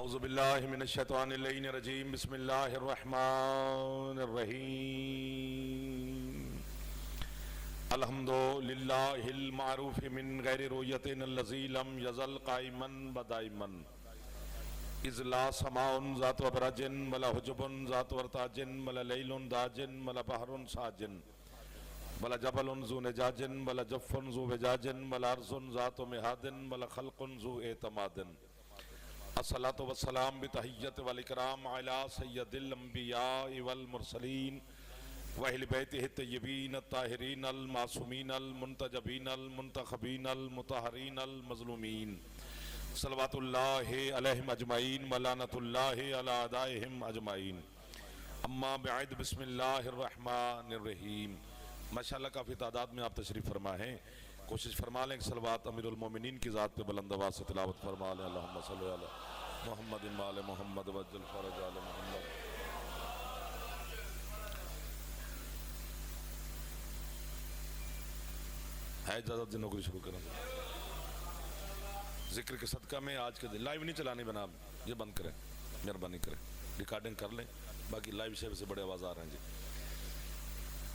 اعوذ باللہ من الشیطان اللعین الرجیم بسم اللہ الرحمن الرحیم الحمد للہ المعروف من غیر رویت الذی لم یزل قائما بدائما اذ لا سماء ذات وبرج ولا حجب ذات ورتاج ولا لیل داج ولا بحر ساج ولا جبل ذو نجاج ولا جف ذو وجاج ولا ارض ذات مہاد ولا خلق ذو اعتماد الصلاة والسلام بتحیت والاکرام علی سید الانبیاء والمرسلین واہل بیتہ الطیبین الطاہرین المعصومین المنتجبین المنتخبین المطہرین المظلومین صلوات اللہ علیہم اجمعین ولعنۃ اللہ علی اعدائہم اجمعین اما بعد بسم اللہ الرحمن الرحیم۔ ماشاءاللہ کافی تعداد میں آپ تشریف فرما ہیں، کوشش فرما لیں کہ صلوات امیر المومنین کی ذات پہ بلند آواز سے تلاوت فرما لیں۔ اللہم صلی علی محمد وعلی محمد وعجل فرج آل محمد۔ ہے اجازت دنوں کو شروع کریں؟ ذکر کے صدقہ میں آج کے دن لائیو نہیں چلانی بناب، یہ بند کریں، مہربانی کریں، ریکارڈنگ کر لیں، باقی لائیو سے بڑے آواز آ رہے ہیں جی۔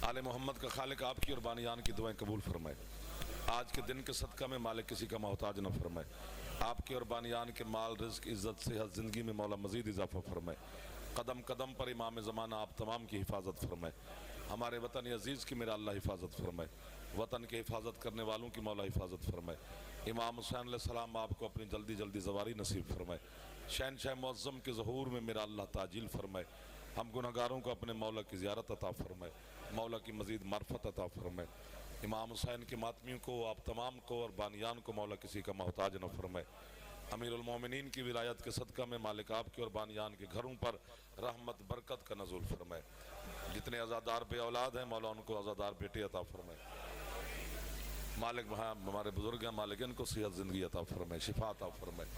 آل محمد کا خالق آپ کی اور بانیان کی دعائیں قبول فرمائے، آج کے دن کے صدقہ میں مالک کسی کا محتاج نہ فرمائے، آپ کے اور بانیان کے مال، رزق، عزت، صحت، زندگی میں مولا مزید اضافہ فرمائے، قدم قدم پر امام زمانہ آپ تمام کی حفاظت فرمائے، ہمارے وطن عزیز کی میرا اللہ حفاظت فرمائے، وطن کے حفاظت کرنے والوں کی مولا حفاظت فرمائے، امام حسین علیہ السلام آپ کو اپنی جلدی جلدی زواری نصیب فرمائے، شہنشاہ معظم کے ظہور میں میرا اللہ تعجیل فرمائے، ہم گناہگاروں کو اپنے مولا کی زیارت عطا فرمائے، مولا کی مزید معرفت عطا فرمائے، امام حسین کے ماتمیوں کو، آپ تمام کو اور بانیان کو مولا کسی کا محتاج نہ فرمائے، امیر المومنین کی ولایت کے صدقہ میں مالک آپ کے اور بانیان کے گھروں پر رحمت برکت کا نزول فرمائے، جتنے عزادار بے اولاد ہیں مولا ان کو عزادار بیٹے عطا فرمائے، مالک ہمارے بزرگ ہیں مالک ان کو صحت زندگی عطا فرمائے، شفا عطا فرمائے،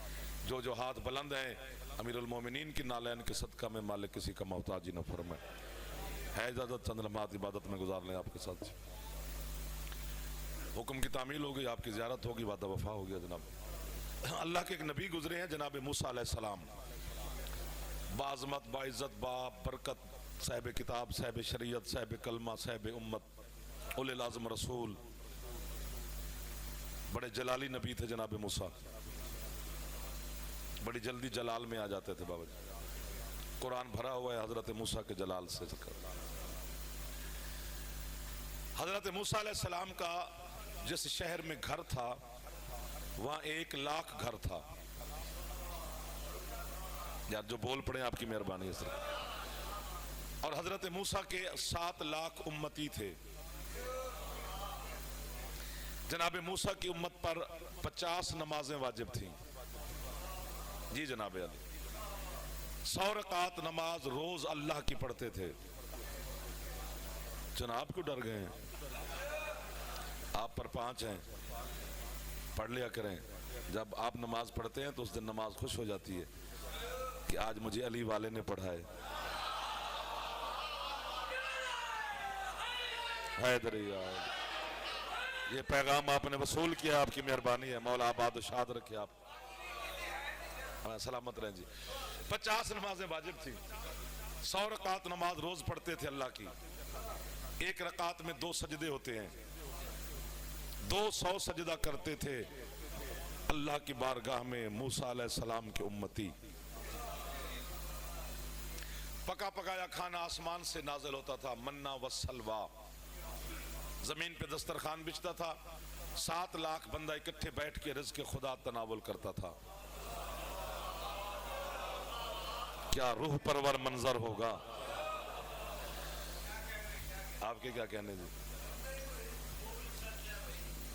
جو ہاتھ بلند ہیں امیر المومنین کی نالین کے صدقہ میں مالک کسی کا محتاج نہ فرمائے۔ ہے اجازت چند لمحات عبادت میں گزار لیں آپ کے ساتھ، حکم کی تعمیل ہوگی، آپ کی زیارت ہوگی، وعدہ وفا ہو گیا جناب۔ اللہ کے ایک نبی گزرے ہیں جناب موسیٰ علیہ السلام، باعظمت، باعزت، برکت، صاحب کتاب، صاحب شریعت، صاحب کلمہ، صاحب امت، اولی العزم رسول، بڑے جلالی نبی تھے جناب موسیٰ، بڑی جلدی جلال میں آ جاتے تھے بابا جی، قرآن بھرا ہوا ہے حضرت موسیٰ کے جلال سے۔ حضرت موسیٰ علیہ السلام کا جس شہر میں گھر تھا وہاں 1,00,000 گھر تھا، یار جو بول پڑے آپ کی مہربانی ہے سر، اور حضرت موسیٰ کے 7,00,000 امتی تھے۔ جناب موسیٰ کی امت پر 50 نمازیں واجب تھیں، جی جناب علی، 100 رکعت نماز روز اللہ کی پڑھتے تھے۔ جناب کو ڈر گئے ہیں، آپ پر 5 ہیں، پڑھ لیا کریں، جب آپ نماز پڑھتے ہیں تو اس دن نماز خوش ہو جاتی ہے کہ آج مجھے علی والے نے پڑھائے۔ حیدر یار، یہ پیغام آپ نے وصول کیا، آپ کی مہربانی ہے، مولا آباد و شاد رکھے آپ، سلامت رہیں جی۔ 50 نمازیں واجب تھی، 100 رکعت نماز روز پڑھتے تھے اللہ کی، ایک رکعت میں 2 سجدے ہوتے ہیں، 200 سجدہ کرتے تھے اللہ کی بارگاہ میں موسیٰ علیہ السلام کے امتی۔ پکا پکایا کھانا آسمان سے نازل ہوتا تھا، منہ والسلویٰ، زمین پہ دسترخوان بچھتا تھا، 7,00,000 بندہ اکٹھے بیٹھ کے رزق خدا تناول کرتا تھا۔ کیا روح پرور منظر ہوگا، آپ کے کیا کہنے جی؟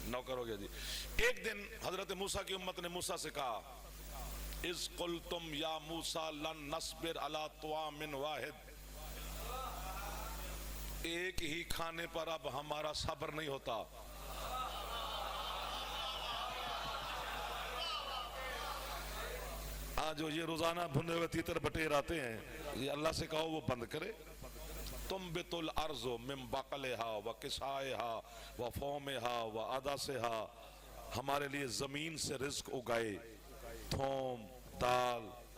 نوکر ہو گیا جی۔ ایک دن حضرت موسیٰ کی امت نے موسیٰ سے کہا، اِذْ قُلْتُمْ یا موسیٰ لَن نَصْبِرْ عَلَىٰ طَعَامٍ وَاحِدٍ، ایک ہی کھانے پر اب ہمارا صبر نہیں ہوتا، جو یہ روزانہ بھنے ہوئے تیتر بٹیر آتے ہیں، یہ اللہ سے کہو وہ بند کرے۔ تنبت الارض من بقلها وقصائها وفومها وعدسها، ہمارے لیے زمین سے رزق اگائے، تھوم، دال،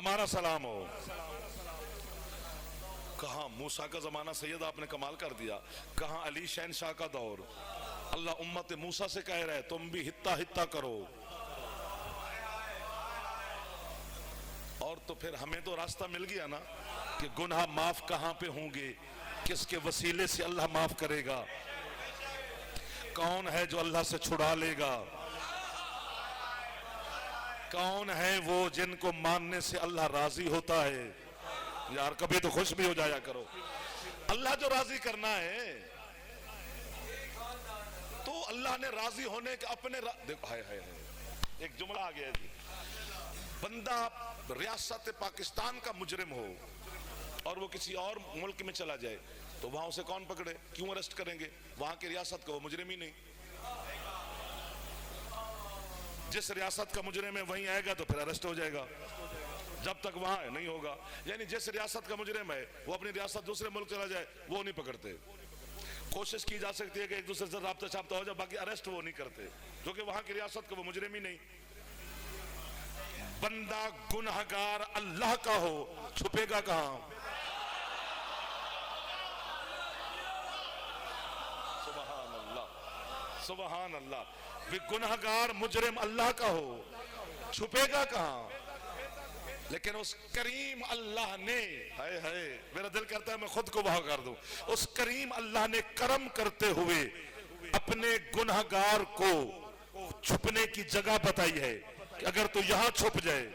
ہمارا سلام ہو. کہاں موسیٰ کا زمانہ سید آپ نے کمال کر دیا, کہاں علی شہنشاہ کا دور. اللہ امت موسیٰ سے کہہ رہے تم بھی ہتا ہتا کرو. اور تو پھر ہمیں تو راستہ مل گیا نا کہ گناہ معاف کہاں پہ ہوں گے, کس کے وسیلے سے اللہ معاف کرے گا, کون ہے جو اللہ سے چھڑا لے گا, کون ہے وہ جن کو ماننے سے اللہ راضی ہوتا ہے. یار کبھی تو خوش بھی ہو جایا کرو. اللہ جو راضی کرنا ہے تو اللہ نے راضی ہونے کے اپنے دیکھو ہائے ہائے ایک جملہ آ گیا جی. بندہ ریاست پاکستان کا مجرم ہو اور وہ کسی اور ملک میں چلا جائے تو وہاں اسے کون پکڑے, کیوں اریسٹ کریں گے؟ وہاں کی ریاست کا وہ مجرم ہی نہیں. جس ریاست کا مجرم ہے وہیں آئے گا تو پھر اریسٹ ہو جائے گا, جب تک وہاں نہیں ہوگا. یعنی جس ریاست کا مجرم ہے وہ اپنی ریاست دوسرے ملک چلا جائے وہ نہیں پکڑتے. کوشش کی جا سکتی ہے کہ ایک دوسرے سے رابطہ شابطہ ہو جائے, باقی اریسٹ وہ نہیں کرتے کیونکہ وہاں کی ریاست کا وہ مجرم ہی نہیں. بندہ گنہگار اللہ کا ہو چھپے گا کہاں؟ سبحان اللہ سبحان اللہ. بھی گنہگار مجرم اللہ کا ہو چھپے گا کہاں؟ لیکن اس کریم اللہ نے ہائے ہائے میرا دل کرتا ہے میں خود کو وہاں کر دوں. اس کریم اللہ نے کرم کرتے ہوئے اپنے گنہگار کو چھپنے کی جگہ بتائی ہے کہ اگر تو یہاں چھپ جائے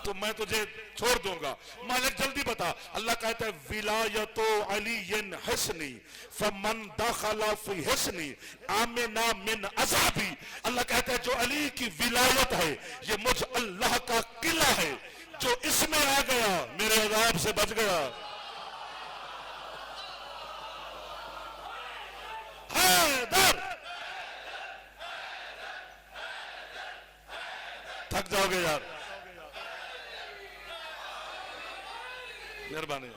تو میں تجھے چھوڑ دوں گا. مالک جلدی بتا. اللہ کہتا ہے ولایت علی حسنی فمن دخل فی حسنی آمنا من عذابی. اللہ کہتا ہے جو علی کی ولایت ہے یہ مجھ اللہ کا قلعہ ہے, جو اس میں آ گیا میرے عذاب سے بچ گیا. حیدر تھک جاؤ گے یار, مہربانی.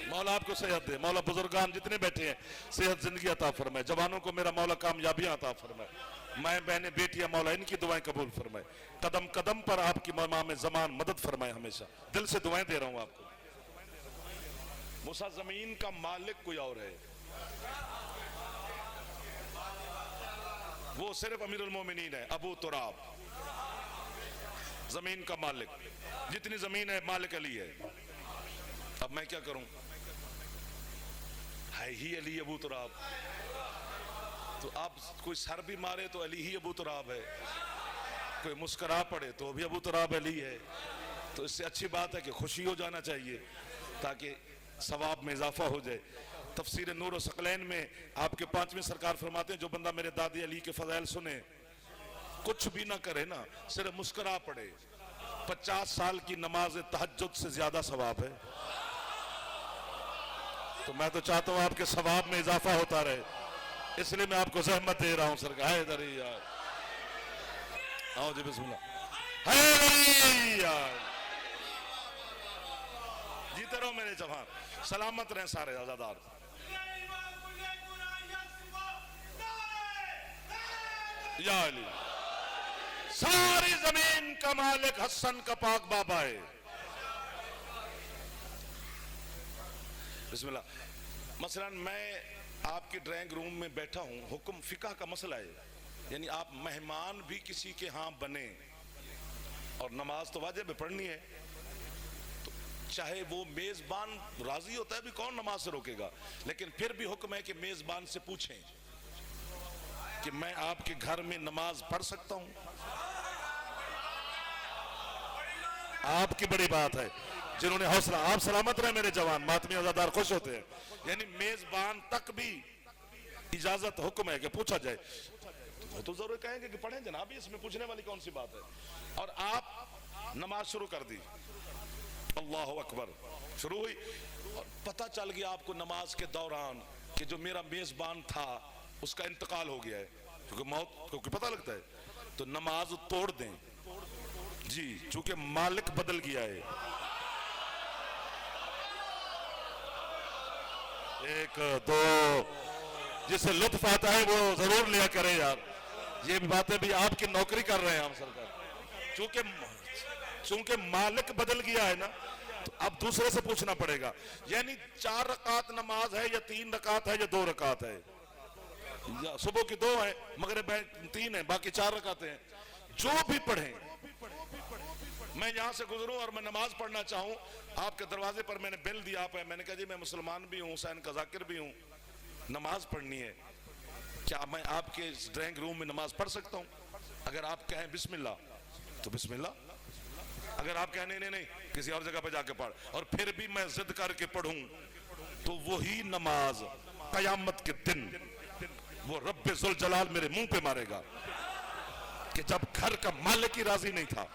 مولا آپ کو صحت دے, مولا بزرگان جتنے بیٹھے ہیں صحت زندگی عطا فرمائے, جوانوں کو میرا مولا کامیابیاں عطا فرمائے, مائیں بہنیں بیٹیاں مولا ان کی دعائیں قبول فرمائے, قدم قدم پر آپ کی امام زمان مدد فرمائے. ہمیشہ دل سے دعائیں دے رہا ہوں آپ کو. موسیٰ زمین کا مالک کوئی اور ہے, وہ صرف امیر المومنین ہے ابو تراب, زمین کا مالک. جتنی زمین ہے مالک علی ہے. اب میں کیا کروں؟ ہے ہی علی ابو تراب, تو آپ کوئی سر بھی مارے تو علی ہی ابو تراب ہے, کوئی مسکرا پڑے تو بھی ابو تراب علی ہے. تو اس سے اچھی بات ہے کہ خوشی ہو جانا چاہیے تاکہ ثواب میں اضافہ ہو جائے. تفسیر نور و ثقلین میں آپ کے 5ویں سرکار فرماتے ہیں جو بندہ میرے دادی علی کے فضائل سنے کچھ بھی نہ کرے نا, صرف مسکرا پڑے, 50 سال کی نماز تہجد سے زیادہ ثواب ہے. تو میں تو چاہتا ہوں آپ کے ثواب میں اضافہ ہوتا رہے, اس لیے میں آپ کو زحمت دے رہا ہوں. سرکار حیدری یار, آؤ جی بسم اللہ. حیدری یار, جیتے رہو میرے جوان, سلامت رہیں سارے آزادار. یا علی, ساری زمین کا مالک حسن کا پاک بابا ہے. بسم اللہ. مثلا میں آپ کے ڈرائنگ روم میں بیٹھا ہوں, حکم فقہ کا مسئلہ ہے, یعنی آپ مہمان بھی کسی کے ہاں بنے اور نماز تو واجب ہے پڑھنی ہے, تو چاہے وہ میزبان راضی ہوتا ہے بھی کون نماز سے روکے گا, لیکن پھر بھی حکم ہے کہ میزبان سے پوچھیں کہ میں آپ کے گھر میں نماز پڑھ سکتا ہوں. آپ کی بڑی بات ہے جنہوں نے حوصلہ. آپ سلامت رہے میرے جوان, ماتمی عزادار خوش ہوتے ہیں. یعنی میزبان تک بھی اجازت حکم ہے کہ پوچھا جائے. وہ تو ضرور کہیں گے کہ پڑھیں جناب, اس میں پوچھنے والی کون سی بات ہے. اور آپ نماز شروع کر دی, اللہ اکبر شروع ہوئی, اور پتہ چل گیا آپ کو نماز کے دوران کہ جو میرا میزبان تھا اس کا انتقال ہو گیا ہے, کیونکہ موت کو پتہ لگتا ہے, تو نماز توڑ دیں جی, چونکہ مالک بدل گیا ہے. ایک دو, جسے لطف آتا ہے وہ ضرور لیا کرے یار. یہ بھی باتیں بھی آپ کی نوکری کر رہے ہیں ہم سرکار, چونکہ مالک بدل گیا ہے نا تو اب دوسرے سے پوچھنا پڑے گا، یعنی 4 رکعت نماز ہے یا 3 رکعت ہے یا 2 رکعت ہے، یا صبح کی 2 ہے مغرب 3 ہے باقی 4 رکعتیں ہیں، جو بھی پڑھیں۔ میں یہاں سے گزروں اور میں نماز پڑھنا چاہوں، آپ کے دروازے پر میں نے بیل دیا، آپ ہے، میں نے کہا جی میں مسلمان بھی ہوں، حسین کا ذاکر بھی ہوں، نماز پڑھنی ہے، کیا میں آپ کے ڈرائنگ روم میں نماز پڑھ سکتا ہوں؟ اگر آپ کہیں بسم اللہ تو بسم اللہ، اگر آپ کہیں نہیں کسی اور جگہ پہ جا کے پڑھ، اور پھر بھی میں ضد کر کے پڑھوں تو وہی نماز قیامت کے دن وہ رب ذوالجلال میرے منہ پہ مارے گا کہ جب گھر کا مالک ہی راضی نہیں تھا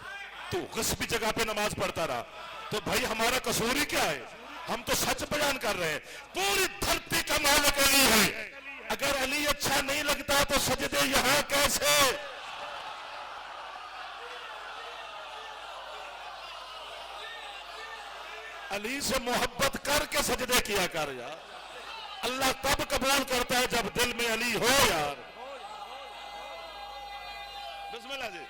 تو غصبی جگہ پہ نماز پڑھتا رہا، تو بھائی ہمارا قصور ہی کیا ہے؟ ہم تو سچ بیان کر رہے ہیں، پوری دھرتی کا مالک علی ہے، اگر علی اچھا نہیں لگتا تو سجدے یہاں کیسے؟ علی سے محبت کر کے سجدے کیا کر یار، اللہ تب قبول کرتا ہے جب دل میں علی ہو یار۔ بسم اللہ جی،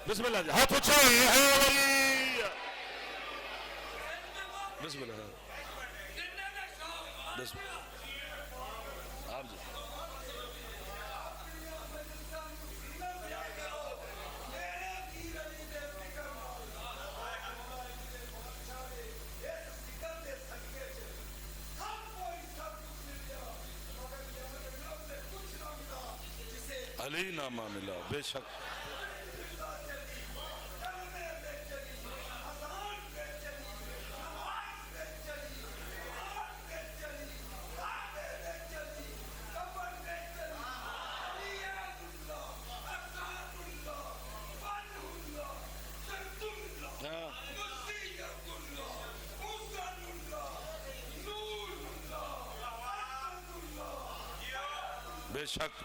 بسم اللہ جی، ہاتھ اچھائیں، ہے علی، بسم اللہ، بسم اللہ، آپ جی علی نامہ ملا، بے شک بے شک،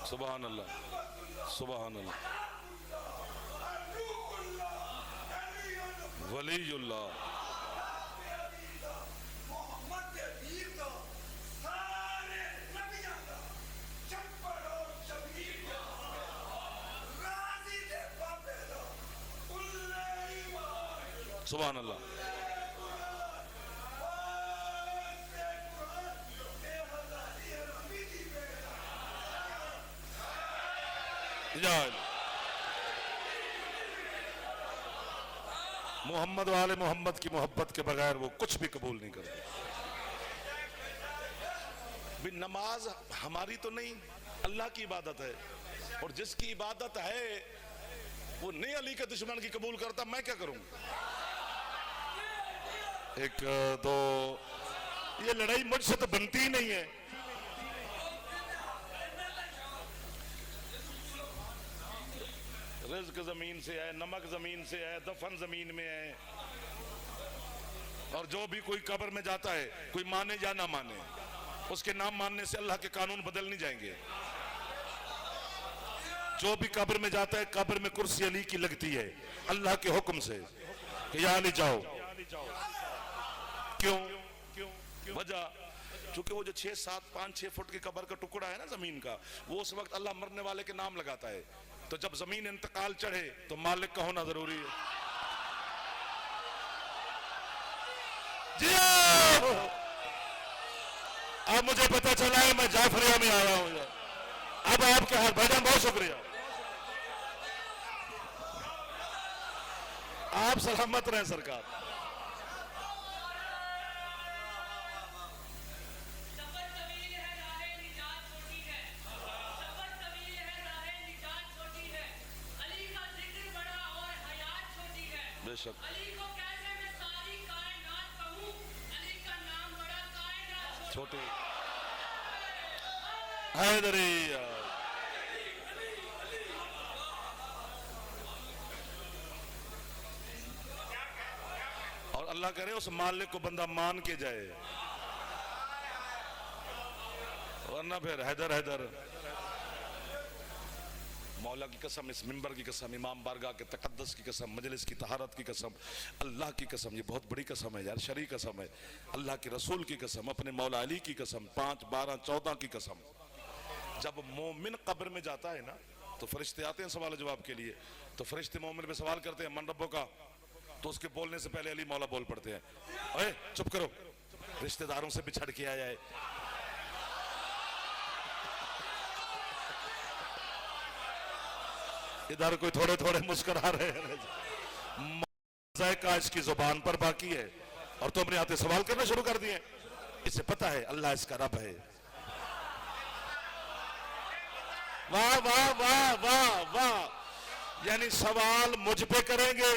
سبحان اللہ سبحان اللہ، ولی اللہ، سبحان اللہ، محمد والے محمد کی محبت کے بغیر وہ کچھ بھی قبول نہیں کرتے۔ بھی نماز ہماری تو نہیں، اللہ کی عبادت ہے، اور جس کی عبادت ہے وہ نہیں علی کے دشمن کی قبول کرتا، میں کیا کروں؟ 1 2 یہ لڑائی مجھ سے تو بنتی ہی نہیں ہے۔ رزق زمین سے ہے، نمک زمین سے ہے، دفن زمین میں ہے، اور جو بھی کوئی قبر میں جاتا ہے، کوئی مانے یا نہ مانے، اس کے نام ماننے سے اللہ کے قانون بدل نہیں جائیں گے۔ جو بھی قبر میں جاتا ہے، قبر میں کرسی علی کی لگتی ہے اللہ کے حکم سے کہ یا علی جاؤ۔ کیوں؟ وجہ چونکہ وہ جو 6 7 5 6 فٹ کی قبر کا ٹکڑا ہے نا زمین کا، وہ اس وقت اللہ مرنے والے کے نام لگاتا ہے، تو جب زمین انتقال چڑھے تو مالک کا ہونا ضروری ہے۔ جی اب مجھے پتا چلا ہے میں جعفریہ میں آیا ہوں، اب آپ کے ہاتھ بھائی جان بہت شکریہ، آپ سلامت رہیں سرکار۔ بے شک چھوٹی حیدری، اور اللہ کرے اس مالک کو بندہ مان کے جائے، ورنہ پھر حیدر حیدر۔ مولا کی قسم، اس منبر کی قسم، امام بارگاہ کے تقدس کی قسم، مجلس کی طہارت کی قسم، اللہ کی قسم، یہ بہت بڑی قسم ہے یار، شرعی قسم ہے، اللہ کے رسول کی قسم، اپنے مولا علی کی قسم، 5 12 14 کی قسم، جب مومن قبر میں جاتا ہے نا تو فرشتے آتے ہیں سوال جواب کے لیے، تو فرشتے مومن پہ سوال کرتے ہیں من ربو کا، تو اس کے بولنے سے پہلے علی مولا بول پڑتے ہیں، اے چپ کرو، رشتہ داروں سے بچھڑ کے آیا ہے۔ ادھر کوئی تھوڑے تھوڑے مسکرا رہے ہیں، ذائقہ اس کی زبان پر باقی ہے اور تو اپنے آتے سوال کرنا شروع کر دیے۔ اسے پتا ہے اللہ اس کا رب ہے۔ واہ واہ واہ واہ واہ، یعنی سوال مجھ پہ کریں گے،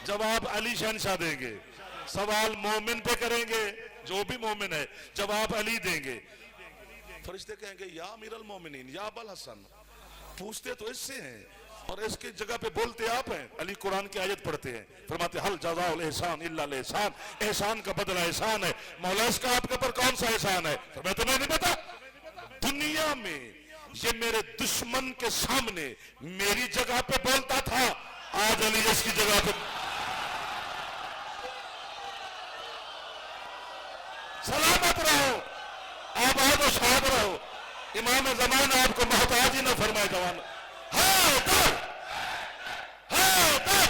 جواب علی شہنشاہ دیں گے، سوال مومن پہ کریں گے، جو بھی مومن ہے جواب علی دیں گے۔ فرشتے کہیں گے یا امیر المومنین یا ابا الحسن، پوچھتے تو اس سے ہیں اور اس کی جگہ پہ بولتے آپ ہیں۔ علی قرآن کی آیت پڑھتے ہیں، فرماتے حل جزاء الاحسان الا الاحسان، احسان کا بدلہ احسان ہے، مولا اس کا آپ کے پر کون سا احسان ہے؟ فرماتے تمہیں نہیں پتا؟ دنیا میں یہ میرے دشمن کے سامنے میری جگہ پہ بولتا تھا، آج علی اس کی جگہ پہ۔ سلامت رہو، آباد و شاد رہو، امام زمان آپ کو محتاج ہی نہ فرمائے جوان۔ حیدر حیدر،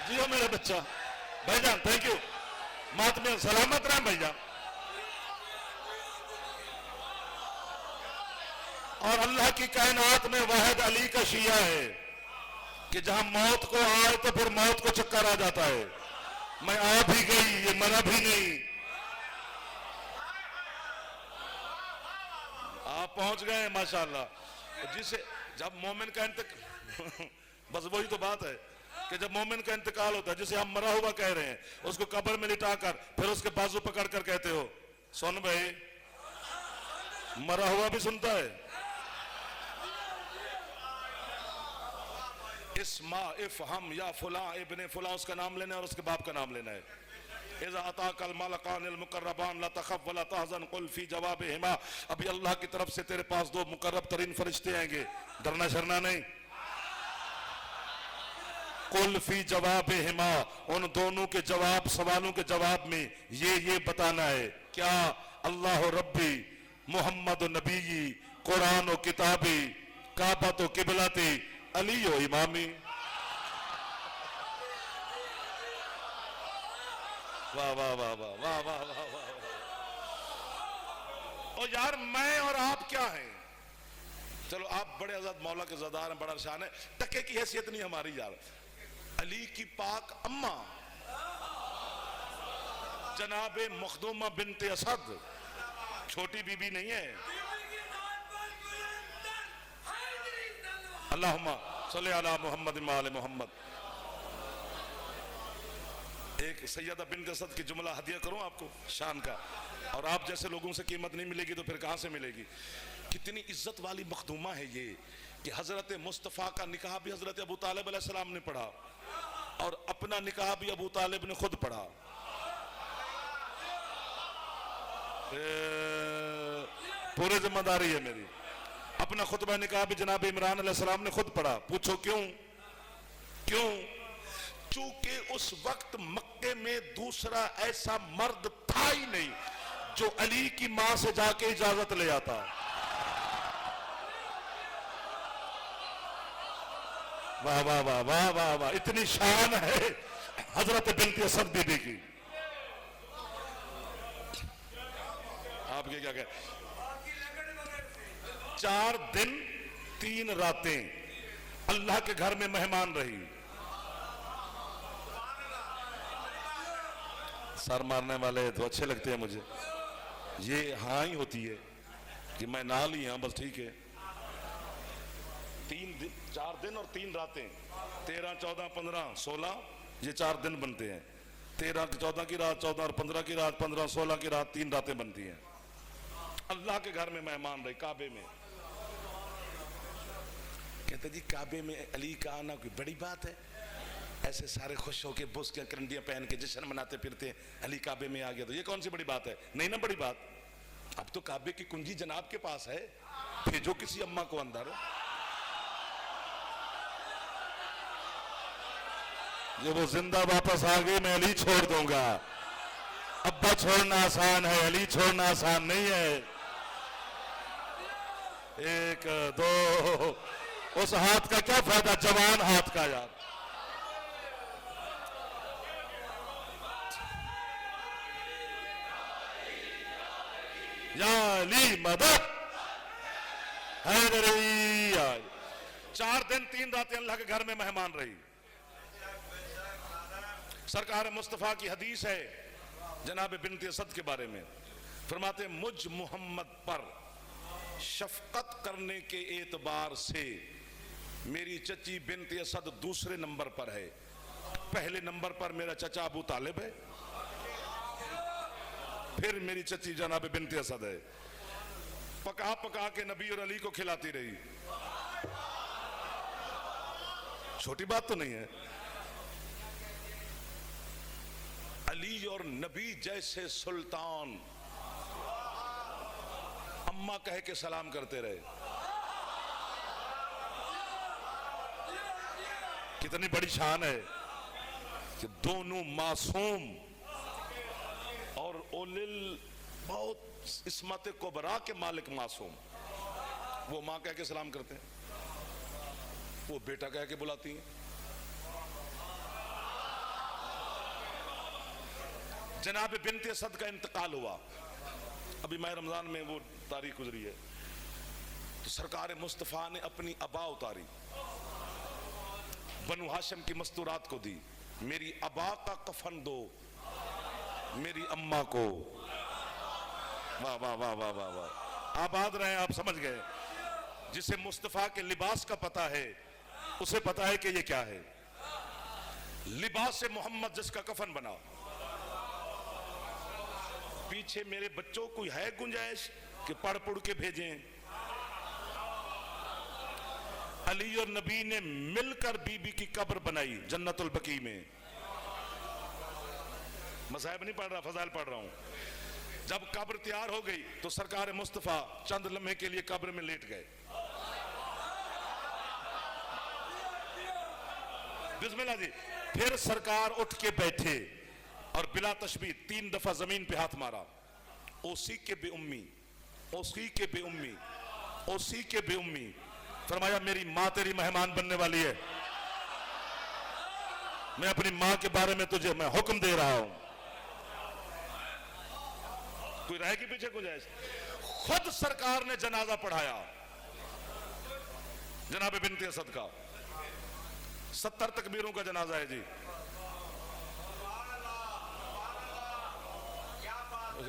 جیو میرے بچہ بھائی جان، تھینک یو، ماتمین سلامت رہیں بھائی جان۔ اور اللہ کی کائنات میں واحد علی کا شیعہ ہے کہ جہاں موت کو آئے تو پھر موت کو چکر آ جاتا ہے، میں آ بھی گئی یہ مرا بھی نہیں۔ آپ پہنچ گئے ماشاءاللہ، جسے جب مومن کا انتقال بس وہی تو بات ہے کہ جب مومن کا انتقال ہوتا ہے، جسے ہم مرا ہوا کہہ رہے ہیں، اس کو قبر میں لٹا کر پھر اس کے بازو پکڑ کر کہتے ہو سن بھائی، مرا ہوا بھی سنتا ہے۔ اسما افہم یا فلاں ابن فلاں، اس کا نام لینا ہے اور اس کے باپ کا نام لینا ہے۔ اذا اتاک الملکان المقربان لا تخف ولا تحزن قل فی جوابہما، ابھی اللہ کی طرف سے تیرے پاس دو مقرب ترین فرشتے آئیں گے، ڈرنا شرنا نہیں۔ قل فی جوابہما، ان دونوں کے جواب، سوالوں کے جواب میں یہ بتانا ہے کیا؟ اللہ ربی محمد نبی قرآن و کتابی کعبۃ و قبلتی علی و امامی۔ واہ واہ واہ واہ واہ واہ واہ واہ۔ اور یار میں اور آپ کیا ہیں؟ چلو آپ بڑے عزت مولا کے زادار ہیں، بڑا شان ہے، ٹکے کی حیثیت نہیں ہماری یار۔ علی کی پاک اماں جناب مخدومہ بنت اسد چھوٹی بی بی نہیں ہے۔ اللہم صلی علی محمد و آل محمد۔ ایک سیدہ بنت اسد کی جملہ ہدیہ کروں آپ کو شان کا، اور آپ جیسے لوگوں سے قیمت نہیں ملے گی تو پھر کہاں سے ملے گی؟ کتنی عزت والی مخدومہ ہے یہ کہ حضرت مصطفیٰ کا نکاح بھی حضرت ابو طالب علیہ السلام نے پڑھا اور اپنا نکاح بھی ابو طالب نے خود پڑھا۔ پورے ذمہ داری ہے میری، اپنا خطبہ نکاح بھی جناب عمران علیہ السلام نے خود پڑھا۔ پوچھو کیوں؟ کیوں؟ چونکہ اس وقت مکے میں دوسرا ایسا مرد تھا ہی نہیں جو علی کی ماں سے جا کے اجازت لے آتا۔ واہ واہ واہ واہ واہ واہ، اتنی شان ہے حضرت بنت اسد بی بی کی۔ آپ کے کیا کہتے؟ 4 دن 3 راتیں اللہ کے گھر میں مہمان رہی۔ سر مارنے والے تو اچھے لگتے ہیں مجھے، یہ ہاں ہی ہوتی ہے کہ میں نال ہی ہاں بس ٹھیک ہے۔ 4 دن اور 3 راتیں، 13 14 15 16 یہ 4 دن بنتے ہیں۔ 13 14 کی رات، 14 اور 15 کی رات، 15 16 کی رات، 3 راتیں بنتی ہیں۔ اللہ کے گھر میں مہمان رہے کعبے میں۔ کہتے جی کعبے میں علی کا آنا کوئی بڑی بات ہے؟ ایسے سارے خوش ہو کے بوس کے کرنڈیاں پہن کے جشن مناتے پھرتے ہیں، علی کعبے میں آ گیا تو یہ کون سی بڑی بات ہے؟ نہیں نا بڑی بات، اب تو کعبے کی کنجی جناب کے پاس ہے، بھیجو کسی اماں کو اندر۔ یہ وہ زندہ واپس آ گئے، میں علی چھوڑ دوں گا۔ ابا چھوڑنا آسان ہے، علی چھوڑنا آسان نہیں ہے۔ ایک دو، اس ہاتھ کا کیا فائدہ، جوان ہاتھ کا یار. یا علی مدد حیدری. 4 دن 3 راتیں اللہ کے گھر میں مہمان رہی. سرکار مصطفیٰ کی حدیث ہے جناب بنت اسد کے بارے میں، فرماتے مجھ محمد پر شفقت کرنے کے اعتبار سے میری چچی بنت اسد دوسرے نمبر پر ہے. پہلے نمبر پر میرا چچا ابو طالب ہے، پھر میری چچی جناب بنت اسد ہے. پکا پکا کے نبی اور علی کو کھلاتی رہی. چھوٹی بات تو نہیں ہے. علی اور نبی جیسے سلطان اماں کہہ کے سلام کرتے رہے. کتنی بڑی شان ہے کہ دونوں معصوم اور اولل بہت عصمت کبریٰ کے مالک معصوم، وہ ماں کہہ کے سلام کرتے ہیں، وہ بیٹا کہہ کے بلاتی ہیں. جناب بنت اسد کا انتقال ہوا، ابھی ماہ رمضان میں وہ تاریخ گزری ہے، تو سرکار مصطفیٰ نے اپنی ابا اتاری، بنو ہاشم کی مستورات کو دی. میری ابا کا کفن دو میری اماں کو. واہ واہ واہ واہ واہ واہ. آباد رہے، آپ سمجھ گئے. جسے مصطفیٰ کے لباس کا پتہ ہے اسے پتہ ہے کہ یہ کیا ہے. لباس محمد جس کا کفن بنا. پیچھے میرے بچوں کو ہے گنجائش کہ پڑھ پڑھ کے بھیجیں. علی اور نبی نے مل کر بی بی کی قبر بنائی جنت البقیع میں. مصائب نہیں پڑھ رہا، فضائل پڑھ رہا ہوں. جب قبر تیار ہو گئی تو سرکار مصطفیٰ چند لمحے کے لیے قبر میں لیٹ گئے. بسم اللہ جی. پھر سرکار اٹھ کے بیٹھے اور بلا تشبیہ 3 دفعہ زمین پہ ہاتھ مارا. اوسی کے بے امی، اوسی کے بے امی، اوسی کے بے امی. فرمایا میری ماں تیری مہمان بننے والی ہے، میں اپنی ماں کے بارے میں تجھے میں حکم دے رہا ہوں. کوئی رہے گی پیچھے گنجائش؟ خود سرکار نے جنازہ پڑھایا جناب بنت اسد کا. 70 تکبیروں کا جنازہ ہے جی.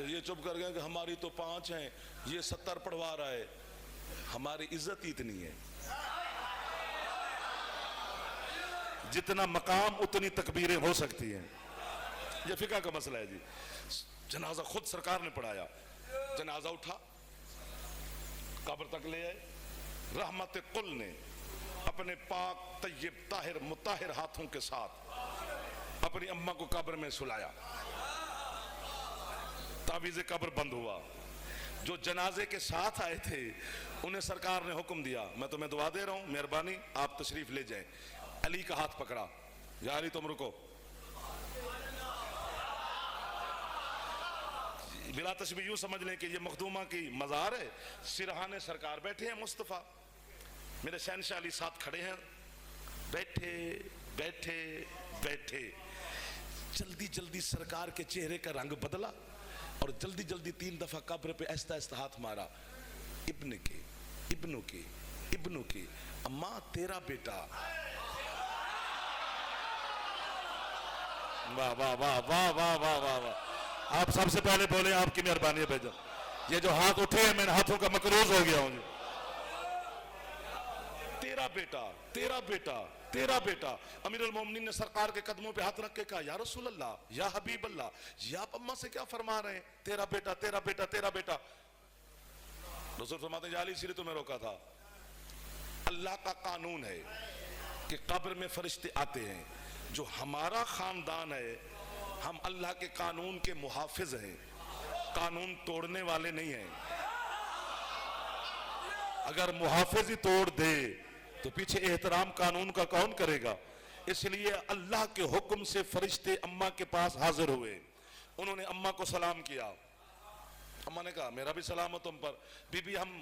یہ چپ کر گئے کہ ہماری تو 5 ہیں، یہ 70 پڑھوا رہا ہے. ہماری عزت ہی اتنی ہے، جتنا مقام اتنی تکبیریں ہو سکتی ہیں. یہ فقہ کا مسئلہ ہے جی. جنازہ خود سرکار نے پڑھایا. جنازہ اٹھا، قبر تک لے آئے. رحمت قل نے اپنے پاک طیب طاہر مطہر ہاتھوں کے ساتھ اپنی اماں کو قبر میں سلایا. تعویذ قبر بند ہوا. جو جنازے کے ساتھ آئے تھے انہیں سرکار نے حکم دیا میں تمہیں دعا دے رہا ہوں، مہربانی آپ تشریف لے جائیں. علی کا ہاتھ پکڑا. یا علی تم رکو. بلا تشبیہ یوں سمجھ لیں کہ یہ مخدومہ کی مزار ہے، سرہانے سرکار بیٹھے ہیں مصطفیٰ، میرے شہنشاہ علی ساتھ کھڑے ہیں. بیٹھے بیٹھے بیٹھے جلدی جلدی سرکار کے چہرے کا رنگ بدلا اور جلدی جلدی 3 دفعہ قبر پہ آہستہ آہستہ ہاتھ مارا. ابن کے، ابنوں کے، ابنوں کے. اماں تیرا بیٹا. واہ واہ واہ واہ واہ واہ واہ واہ. آپ سب سے پہلے بولیں آپ کی مہربانی ہے بھیجو. یہ جو ہاتھ اٹھے ہیں میں ہاتھوں کا مقروض ہو گیا ہوں. تیرا بیٹا، تیرا بیٹا، تیرا بیٹا. امیر المومنین نے سرکار کے قدموں پہ ہاتھ رکھ کے کہا یا رسول اللہ، یا حبیب اللہ، یہ آپ اماں سے کیا فرما رہے ہیں؟ تیرا بیٹا، تیرا بیٹا، تیرا بیٹا. رسول فرماتے ہیں یا علی اسی لیے تمہیں روکا تھا. اللہ کا قانون ہے کہ قبر میں فرشتے آتے ہیں. جو ہمارا خاندان ہے ہم اللہ کے قانون کے محافظ ہیں، قانون توڑنے والے نہیں ہیں. اگر محافظ ہی توڑ دے تو پیچھے احترام قانون کا کون کرے گا؟ اس لیے اللہ کے حکم سے فرشتے اماں کے پاس حاضر ہوئے. انہوں نے اماں کو سلام کیا. اماں نے کہا میرا بھی سلام ہو تم پر. بی بی ہم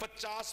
50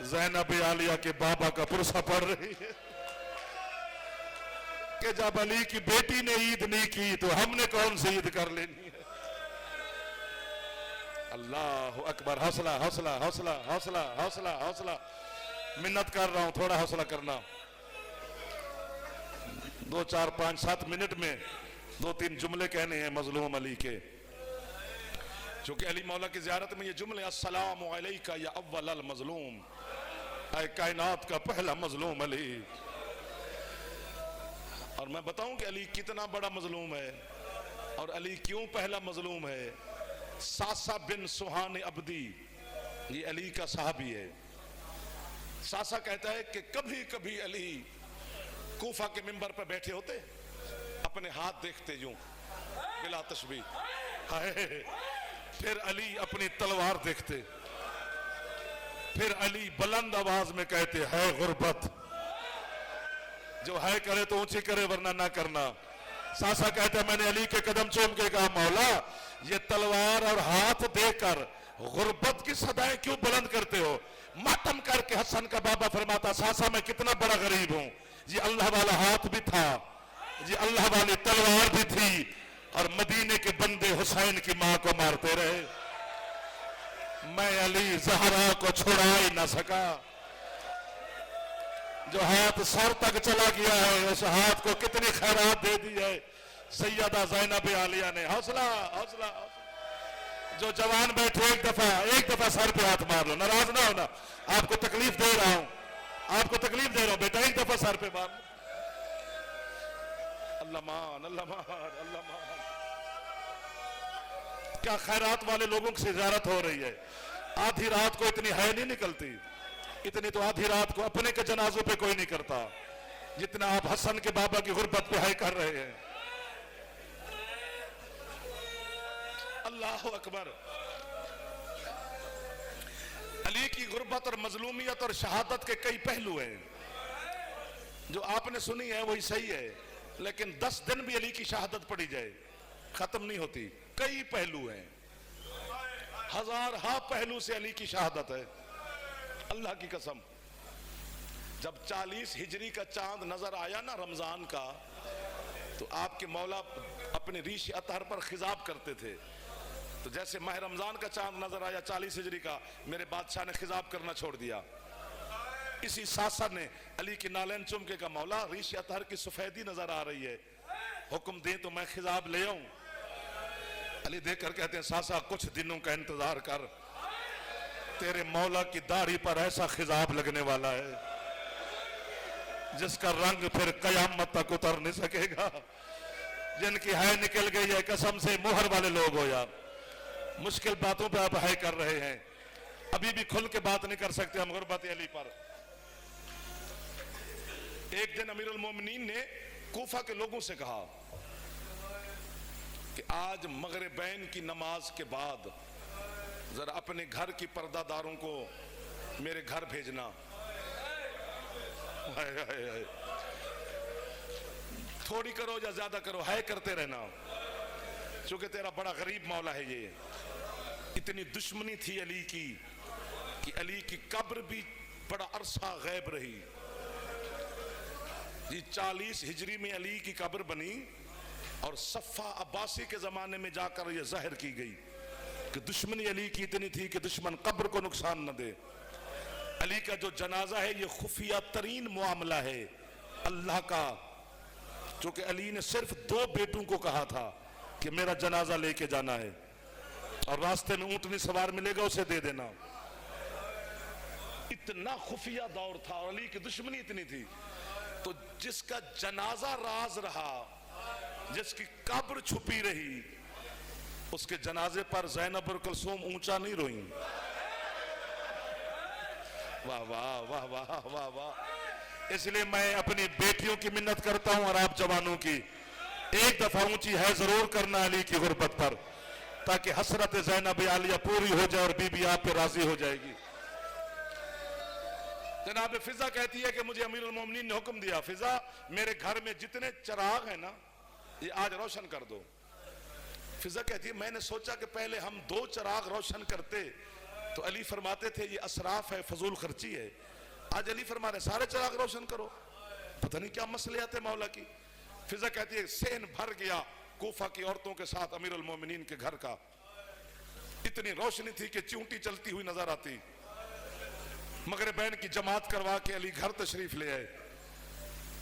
زینب عالیہ کے بابا کا پرسہ پڑھ رہی ہے کہ جب علی کی بیٹی نے عید نہیں کی تو ہم نے کون سی عید کر لینی ہے. اللہ اکبر. حوصلہ حوصلہ حوصلہ حوصلہ حوصلہ حوصلہ. منت کر رہا ہوں, تھوڑا حوصلہ کرنا. 2 4 5 7 منٹ میں 2-3 جملے کہنے ہیں مظلوم علی کے, چونکہ علی مولا کی زیارت میں یہ جملے السلام علیکہ یا اول المظلوم, اے کائنات کا پہلا مظلوم علی. اور میں بتاؤں کہ علی کتنا بڑا مظلوم ہے اور علی کیوں پہلا مظلوم ہے. ساسا بن سہان عبدی, یہ علی کا صحابی ہے. ساسا کہتا ہے کہ کبھی کبھی علی کوفہ کے منبر پر بیٹھے ہوتے, اپنے ہاتھ دیکھتے یوں بلا تشبیہ, پھر علی اپنی تلوار دیکھتے, پھر علی بلند آواز میں کہتے ہے غربت, جو ہے کرے تو اونچی کرے ورنہ نہ کرنا. ساسا کہتا ہے میں نے علی کے قدم چوم کے کہا مولا یہ تلوار اور ہاتھ دے کر غربت کی صدائیں کیوں بلند کرتے ہو. ماتم کر کے حسن کا بابا فرماتا ساسا میں کتنا بڑا غریب ہوں, یہ اللہ والا ہاتھ بھی تھا, یہ اللہ والی تلوار بھی تھی, اور مدینے کے بندے حسین کی ماں کو مارتے رہے. میں علی زہرا کو چھڑا ہی نہ سکا. جو ہاتھ سر تک چلا گیا ہے اس ہاتھ کو کتنی خیرات دے دی ہے سیدہ زینب عالیہ نے. حوصلہ حوصلہ. جو جوان بیٹھے ایک دفعہ سر پہ ہاتھ مار لو, ناراض نہ ہونا, آپ کو تکلیف دے رہا ہوں, آپ کو تکلیف دے رہا ہوں بیٹا, ایک دفعہ سر پہ مار لو. اللہ مان اللہ مان اللہ مان. کیا خیرات والے لوگوں کی زیارت ہو رہی ہے. آدھی رات کو اتنی ہے نہیں نکلتی, اتنی تو آدھی رات کو اپنے کے جنازوں پہ کوئی نہیں کرتا جتنا آپ حسن کے بابا کی غربت پہ ہے کر رہے ہیں. اللہ اکبر. علی کی غربت اور مظلومیت اور شہادت کے کئی پہلو ہیں. جو آپ نے سنی ہے وہی صحیح ہے, لیکن 10 دن بھی علی کی شہادت پڑھی جائے ختم نہیں ہوتی. کئی پہلو ہیں, ہزارہا پہلو سے علی کی شہادت ہے. اللہ کی قسم, جب 40 ہجری کا چاند نظر آیا نا رمضان کا, تو آپ کے مولا اپنے ریش اطہر پر خضاب کرتے تھے. تو جیسے ماہ رمضان کا چاند نظر آیا 40 ہجری کا, میرے بادشاہ نے خضاب کرنا چھوڑ دیا. اسی ساسا نے علی کی نالین چوم کے کہا مولا ریش اطہر کی سفیدی نظر آ رہی ہے, حکم دیں تو میں خضاب لے آؤں. علی دیکھ کر کہتے ہیں ساسا کچھ دنوں کا انتظار کر, تیرے مولا کی داڑھی پر ایسا خضاب لگنے والا ہے جس کا رنگ پھر قیامت تک اتر نہیں سکے گا. جن کی ہے نکل گئی ہے قسم سے مہر والے لوگ ہو یار, مشکل باتوں پہ آپ ہے کر رہے ہیں. ابھی بھی کھل کے بات نہیں کر سکتے ہم غربت علی پر. ایک دن امیر المومنین نے کوفہ کے لوگوں سے کہا کہ آج مغربین کی نماز کے بعد ذرا اپنے گھر کی پردہ داروں کو میرے گھر بھیجنا. تھوڑی کرو یا زیادہ کرو, ہے کرتے رہنا, چونکہ تیرا بڑا غریب مولا ہے. یہ اتنی دشمنی تھی علی کی کہ علی کی قبر بھی بڑا عرصہ غیب رہی. جی 40 ہجری میں علی کی قبر بنی اور صفہ عباسی کے زمانے میں جا کر یہ ظاہر کی گئی کہ دشمنی علی کی اتنی تھی کہ دشمن قبر کو نقصان نہ دے. علی کا جو جنازہ ہے یہ خفیہ ترین معاملہ ہے اللہ کا, چونکہ علی نے صرف 2 بیٹوں کو کہا تھا کہ میرا جنازہ لے کے جانا ہے, اور راستے میں اونٹنی سوار ملے گا اسے دے دینا. اتنا خفیہ دور تھا اور علی کی دشمنی اتنی تھی. تو جس کا جنازہ راز رہا, جس کی قبر چھپی رہی, اس کے جنازے پر زینب اور کلثوم اونچا نہیں روئیں. واہ واہ واہ واہ واہ واہ. اس لیے میں اپنی بیٹیوں کی منت کرتا ہوں اور آپ جوانوں کی, ایک دفعہ اونچی ہے ضرور کرنا علی کی غربت پر, تاکہ حسرت زینب عالیہ پوری ہو جائے اور بی بی آپ پہ راضی ہو جائے گی. جناب فضا کہتی ہے کہ مجھے امیر المومنین نے حکم دیا فضا میرے گھر میں جتنے چراغ ہیں نا یہ آج روشن کر دو. فضا کہتی ہے میں نے سوچا کہ پہلے ہم 2 چراغ روشن کرتے تو علی فرماتے تھے یہ اسراف ہے، فضول خرچی ہے. آج علی فرما رہے سارے چراغ روشن کرو. پتہ نہیں کیا مسئلے مولا کی. فضا کہتی ہے سین بھر گیا کوفہ کی عورتوں کے ساتھ امیر المومنین کے گھر کا. اتنی روشنی تھی کہ چونٹی چلتی ہوئی نظر آتی. مغربین کی جماعت کروا کے علی گھر تشریف لے آئے.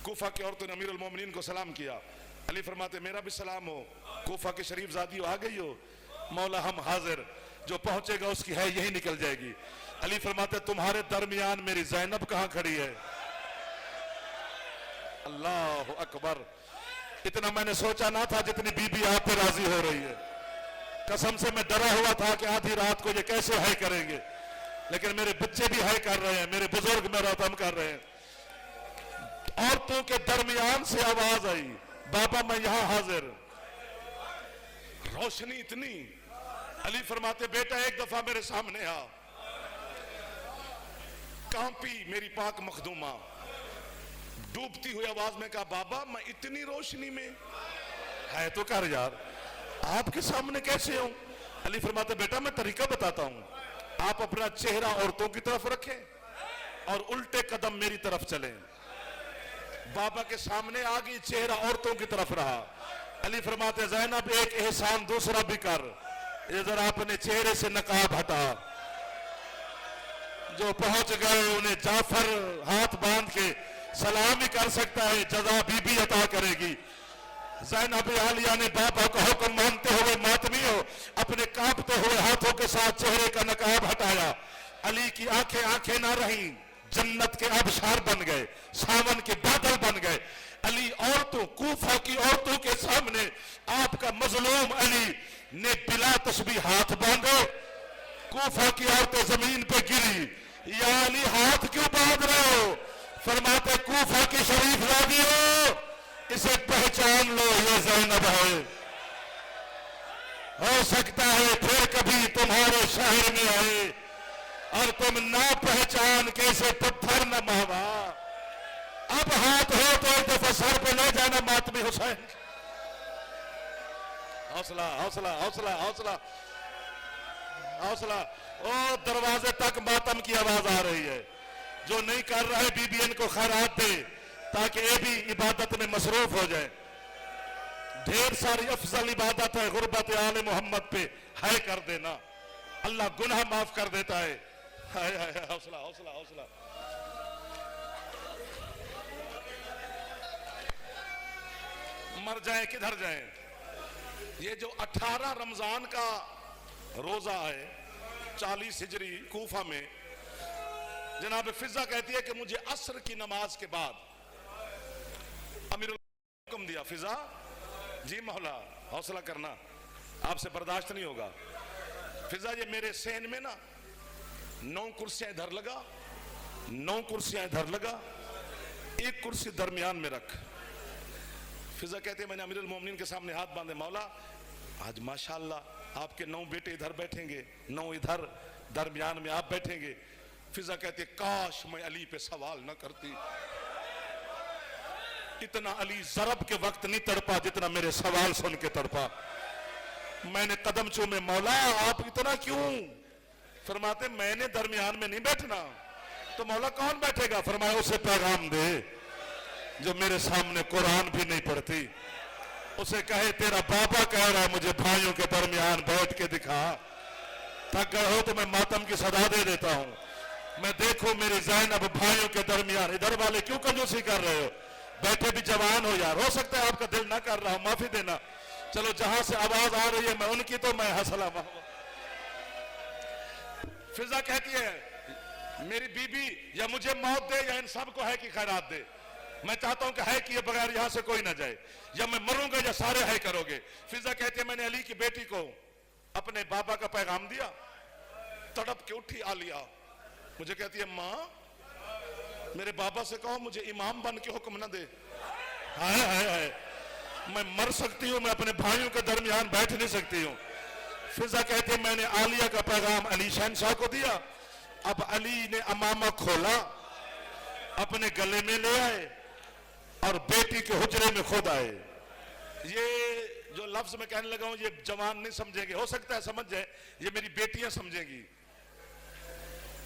کوفہ کی عورتوں نے امیر المومنین کو سلام کیا. علی فرماتے میرا بھی سلام ہو، کوفہ کی شریف زادی آ گئی ہو. مولا ہم حاضر، جو پہنچے گا اس کی ہے یہی نکل جائے گی. علی فرماتے تمہارے درمیان میری زینب کہاں کھڑی ہے؟ اللہ اکبر. اتنا میں نے سوچا نہ تھا جتنی بی بی آپ پہ راضی ہو رہی ہے. قسم سے میں ڈرا ہوا تھا کہ آدھی رات کو یہ کیسے ہے کریں گے، لیکن میرے بچے بھی ہے کر رہے ہیں، میرے بزرگ میرا تم کر رہے ہیں. عورتوں کے درمیان سے آواز آئی بابا میں یہاں حاضر. روشنی اتنی. علی فرماتے بیٹا ایک دفعہ میرے سامنے آ. کانپی میری پاک مخدومہ، ڈوبتی ہوئی آواز میں کہا بابا میں اتنی روشنی میں ہے تو کر یار آپ کے سامنے کیسے ہوں؟ علی فرماتے بیٹا میں طریقہ بتاتا ہوں. آپ اپنا چہرہ عورتوں کی طرف رکھیں اور الٹے قدم میری طرف چلیں. بابا کے سامنے آگئی، چہرہ عورتوں کی طرف رہا. علی فرماتے زینب ایک احسان دوسرا بھی کر، یہ ذرا اپنے چہرے سے نقاب ہٹا. جو پہنچ گئے انہیں جعفر ہاتھ باندھ کے سلام ہی کر سکتا ہے، جزا بی بی عطا کرے گی. زینب عالیہ نے بابا کا حکم مانتے ہوئے ماتمیوں اپنے کانپتے ہوئے ہاتھوں کے ساتھ چہرے کا نقاب ہٹایا. علی کی آنکھیں نہ رہیں، جنت کے آبشار بن گئے، ساون کے بادل بن گئے. علی عورتوں، کوفہ کی عورتوں کے سامنے آپ کا مظلوم علی نے بلا تسبیح ہاتھ باندھے. کوفہ کی عورتیں زمین پہ گری، یا علی ہاتھ کیوں باندھ رہے ہو؟ فرماتے کوفہ کی شریف زادی ہو، اسے پہچان لو یہ زینب ہے. ہو سکتا ہے پھر کبھی تمہارے شہر میں آئے اور تم نہ پہچان کے اسے پتھر نہ مارا. اب ہاتھ ہو تو ایک دفعہ سر پہ لے جانا ماتمی حسین. حوصلہ حوصلہ حوصلہ حوصلہ حوصلہ. او دروازے تک ماتم کی آواز آ رہی ہے. جو نہیں کر رہے بی بی ان کو خیرات دے تاکہ یہ بھی عبادت میں مصروف ہو جائے. ڈھیر ساری افضل عبادت ہے غربت آل محمد پہ ہے کر دینا. اللہ گناہ معاف کر دیتا ہے. حوصلہ حوصلہ حوصلہ. مر جائیں کدھر جائیں. یہ جو 18 رمضان کا روزہ ہے 40 ہجری کوفہ میں، جناب فضا کہتی ہے کہ مجھے عصر کی نماز کے بعد امیر حکم دیا فضا جی مولا حوصلہ کرنا، آپ سے برداشت نہیں ہوگا. فضا یہ میرے سین میں نا 9 کرسیاں ادھر لگا، 9 کرسیاں ادھر لگا، ایک کرسی درمیان میں رکھ. فضا کہتے ہیں میں نے امیر المومنین کے سامنے ہاتھ باندھے، مولا آج ماشاءاللہ آپ کے 9 بیٹے ادھر بیٹھیں گے، 9 ادھر، درمیان میں آپ بیٹھیں گے. فضا کہتے ہیں کاش میں علی پہ سوال نہ کرتی. اتنا علی ضرب کے وقت نہیں تڑپا جتنا میرے سوال سن کے تڑپا. میں نے قدم چومے، مولا آپ اتنا کیوں؟ فرماتے میں نے درمیان میں نہیں بیٹھنا تو مولا کون بیٹھے گا؟ فرمایا اسے پیغام دے جو میرے سامنے قرآن بھی نہیں پڑھتی. اسے کہے تیرا بابا کہہ رہا ہے مجھے بھائیوں کے درمیان بیٹھ کے دکھا. تھک گئے ہو تو میں ماتم کی صدا دے دیتا ہوں. میں دیکھو میری زینب بھائیوں کے درمیان. ادھر والے کیوں کنجوسی کر رہے ہو؟ بیٹھے بھی جوان ہو یار، ہو سکتا ہے آپ کا دل نہ کر رہا ہو، معافی دینا. چلو جہاں سے آواز آ رہی ہے میں ان کی تو میں حسلہ. فضا کہتی ہے میری بی بی یا مجھے موت دے یا ان سب کو ہے کی خیرات دے. میں چاہتا ہوں کہ ہے کیے بغیر یہاں سے کوئی نہ جائے، یا میں مروں گا یا سارے ہے کرو گے. فضا کہتی ہے میں نے علی کی بیٹی کو اپنے بابا کا پیغام دیا. تڑپ کے اٹھی عالیہ، مجھے کہتی ہے ماں میرے بابا سے کہو مجھے امام بن کے حکم نہ دے. ہائے ہائے ہائے، میں مر سکتی ہوں، میں اپنے بھائیوں کے درمیان بیٹھ نہیں سکتی ہوں. فضا کہتی ہے میں نے عالیہ کا پیغام علی شہنشاہ کو دیا. اب علی نے امامہ کھولا، اپنے گلے میں لے آئے اور بیٹی کے حجرے میں خود آئے. یہ جو لفظ میں کہنے لگا ہوں یہ جوان نہیں سمجھیں گے، ہو سکتا ہے سمجھ جائے، یہ میری بیٹیاں سمجھیں گی.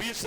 20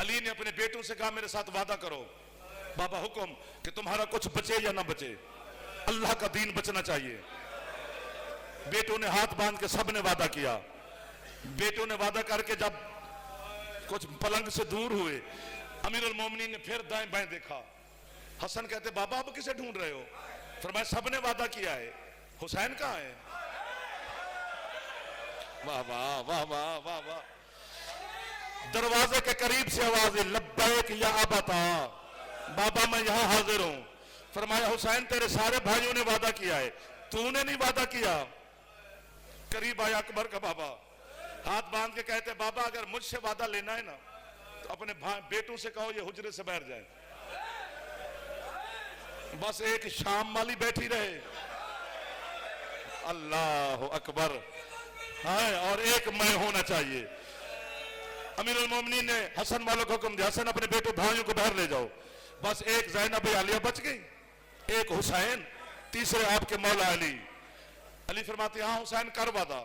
علی نے اپنے بیٹوں سے کہا میرے ساتھ وعدہ کرو. بابا حکم کہ تمہارا کچھ بچے یا نہ بچے, اللہ کا دین بچنا چاہیے. بیٹوں نے ہاتھ باندھ کے سب نے وعدہ کیا. بیٹوں نے وعدہ کر کے جب کچھ پلنگ سے دور ہوئے, امیر المومنین نے پھر دائیں بائیں دیکھا. حسن کہتے بابا اب کسے ڈھونڈ رہے ہو؟ فرمایا سب نے وعدہ کیا ہے, حسین کہاں ہے؟ واہ واہ واہ واہ واہ واہ. دروازے کے قریب سے آواز ہے لبیک یا ابتا, بابا میں یہاں حاضر ہوں. فرمایا حسین تیرے سارے بھائیوں نے وعدہ کیا ہے, تو نے نہیں وعدہ کیا. قریب آیا اکبر کا بابا, ہاتھ باندھ کے کہتے بابا اگر مجھ سے وعدہ لینا ہے نا تو اپنے بیٹوں سے کہو یہ حجرے سے باہر جائیں, بس ایک شام والی بیٹھی رہے. اللہ اکبر. ہاں, اور ایک میں ہونا چاہیے. امیر المومنین نے حسن والوں کو حکم دیا حسن اپنے بیٹے بھائیوں کو باہر لے جاؤ. بس ایک زینب عالیہ بچ گئی, ایک حسین, تیسرے آپ کے مولا علی. علی فرماتے ہاں حسین کر وعدہ.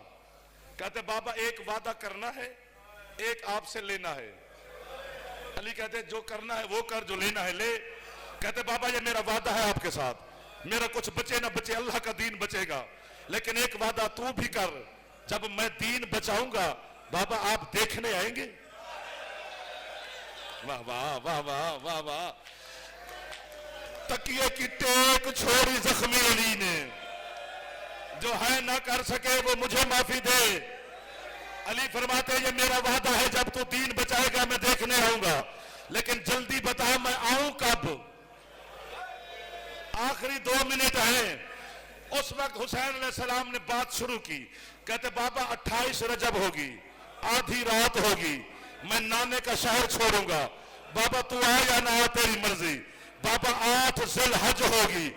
کہتے بابا ایک وعدہ کرنا ہے, ایک آپ سے لینا ہے. علی کہتے جو کرنا ہے وہ کر, جو لینا ہے لے. کہتے بابا یہ میرا وعدہ ہے آپ کے ساتھ, میرا کچھ بچے نہ بچے اللہ کا دین بچے گا, لیکن ایک وعدہ تو بھی کر, جب میں دین بچاؤں گا بابا آپ دیکھنے آئیں گے. واہ واہ واہ واہ واہ واہ. تکیے کی ٹیک چھوڑی زخمی علی نے, جو ہے نہ کر سکے وہ مجھے معافی دے. علی فرماتے یہ میرا وعدہ ہے جب تو دین بچائے گا میں دیکھنے آؤں گا, لیکن جلدی بتا میں آؤں کب؟ آخری 2 منٹ ہیں. اس وقت حسین علیہ السلام نے بات شروع کی. کہتے بابا 28 رجب ہوگی, آدھی رات ہوگی, میں نانے کا شہر چھوڑوں گا. بابا تو آ یا نہ آ تیری مرضی. بابا 8 ذی الحج ہوگی,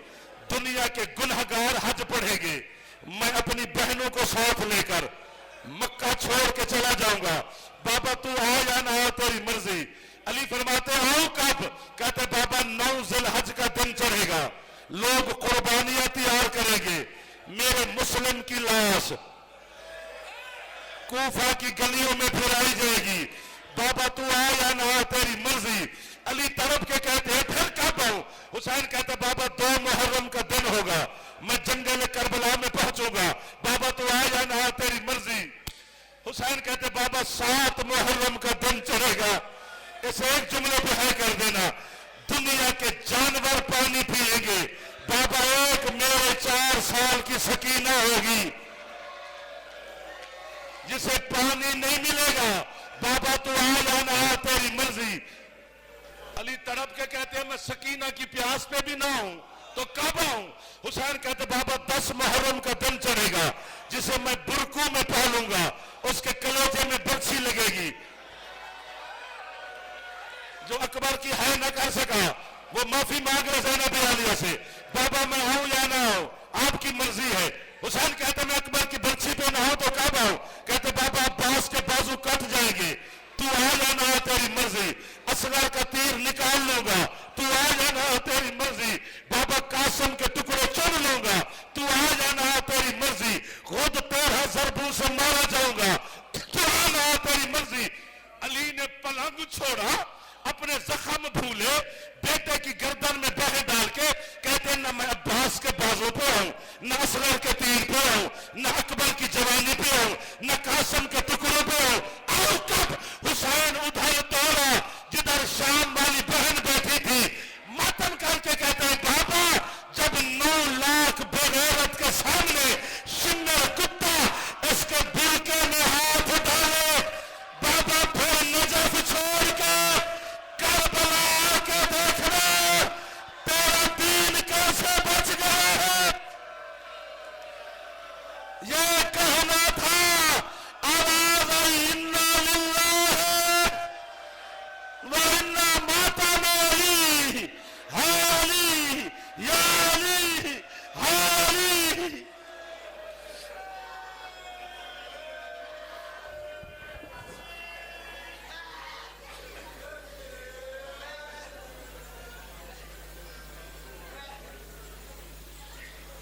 دنیا کے گنہگار حج پڑھیں گے. میں اپنی بہنوں کو ساتھ لے کر مکہ چھوڑ کے چلا جاؤں گا. بابا تو آ یا نہ آ تیری مرضی. علی فرماتے آؤں کب؟ کہتے بابا 9 ذی الحج کا دن چڑھے گا, لوگ قربانیاں تیار کریں گے, میرے مسلم کی لاش کوفہ کی گلیوں میں پھرائی جائے گی. بابا تو آ یا نہ آ تیری مرضی. علی تڑپ کے کہتے ہیں پھر کب آؤں؟ حسین کہتے بابا 2 محرم کا دن ہوگا, میں جنگل کربلا میں پہنچوں گا. بابا تو آ یا نہ آ تیری مرضی. حسین کہتے بابا 7 محرم کا دن چڑھے گا. اس ایک جملے پہ ہے کر دینا, دنیا کے جانور پانی پیئیں گے. بابا ایک میرے 4 سال کی سکینہ ہوگی جسے پانی نہیں ملے گا. بابا تو آ یا نہ آ تیری مرضی. علی تڑپ کے کہتے ہیں میں سکینہ کی پیاس پہ بھی نہ ہوں تو کب آؤں؟ حسین کہتے بابا 10 محرم کا دن چڑھے گا جسے میں برکو میں پالوں گا, اس کے کلیجے میں برچھی لگے گی. جو اکبر کی ہے نہ کر سکا وہ معافی مانگ رہے زینب عالیہ سے. بابا میں آؤں یا نہ آؤں آپ کی مرضی ہے. حسین کہتے میں اکبر کی برچھی پہ نہ ہوں تو کب آؤں؟ کہتے بابا عباس کے بازو کٹ جائیں گے, تو آ یا نہ آ تیری مرضی. اصغر کا تیر نکال لوں گا, تو آ یا نہ آ تیری مرضی.